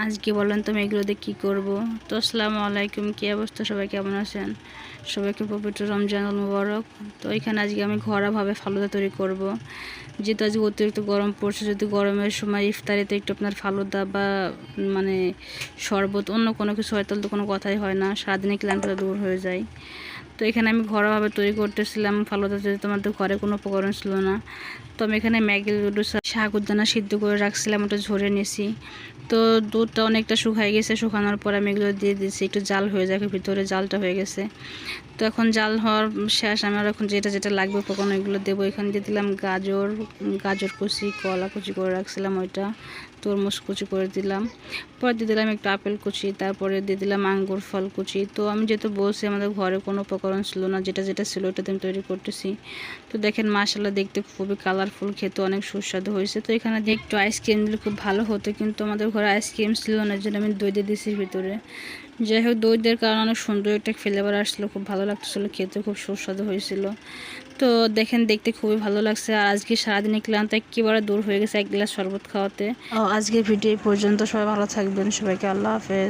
আজকে বলেন তো আমি এগুলো দিয়ে কী করবো। তো আসসালামু আলাইকুম, কী অবস্থা, সবাই কেমন আছেন? সবাইকে পবিত্র রমজান মুবারক। তো এখানে আজকে আমি ঘরোয়াভাবে ফালুদা তৈরি করব। যেহেতু আজকে অতিরিক্ত গরম পড়ছে, যদি গরমের সময় ইফতারিতে একটু আপনার ফালুদা বা মানে শরবত অন্য কোনো কিছু হয় তাহলে তো কোনো কথাই হয় না, সারাদিনে ক্লান্তিটা দূর হয়ে যায়। তো এখানে আমি ঘরোয়াভাবে তৈরি করতেছিলাম ফালুদা, যদি তোমাদের ঘরে কোনো উপকরণ ছিল না। তো আমি এখানে ম্যাগি নুডলস সাগুদানা সিদ্ধ করে রাখছিলাম, ওটা ঝরে নিয়েছি। তো দুধটা অনেকটা শুকাই গেছে, শুকানোর পর আমি এগুলো দিয়ে দিয়েছি, একটু জাল হয়ে যায়, ভিতরে জালটা হয়ে গেছে। তো এখন জাল হওয়ার শেষ, আমার এখন যেটা যেটা লাগবে উপকরণ এগুলো দেবো। এখানে দিয়ে দিলাম গাজর কুচি, কলা কুচি করে রাখছিলাম ওইটা, তরমুজ কুচি করে দিলাম, পরে দিয়ে দিলাম একটু আপেল কুচি, তারপরে দিয়ে দিলাম আঙ্গুর ফল কুচি। তো আমি যেহেতু বলছি আমাদের ঘরে কোনো উপকরণ ছিল না, যেটা যেটা ছিল ওটাতে আমি তৈরি করতেছি। তো দেখেন মাশাআল্লাহ দেখতে খুবই কালারফুল, খেতে অনেক সুস্বাদু হয়েছে। তো এখানে দিয়ে একটু আইসক্রিম দিলে খুব ভালো হতো, কিন্তু আমাদের ঘরে আইসক্রিম ছিল না, যেটা আমি দই দিয়ে দিয়েছি ভিতরে। যাই হোক, দই দেওয়ার কারণে অনেক সুন্দর একটা ফ্লেভার আসছিলো, খুব ভালো লাগতেছিলো, খেতে খুব সুস্বাদু হয়েছিল। তো দেখেন দেখতে খুবই ভালো লাগছে। আর আজকে সারাদিনে ক্লান্ত একেবারে দূর হয়ে গেছে এক গ্লাস শরবত খাওয়াতে। আজকের ভিডিও এই পর্যন্ত, সবাই ভালো থাকবেন, সবাইকে আল্লাহ হাফেজ।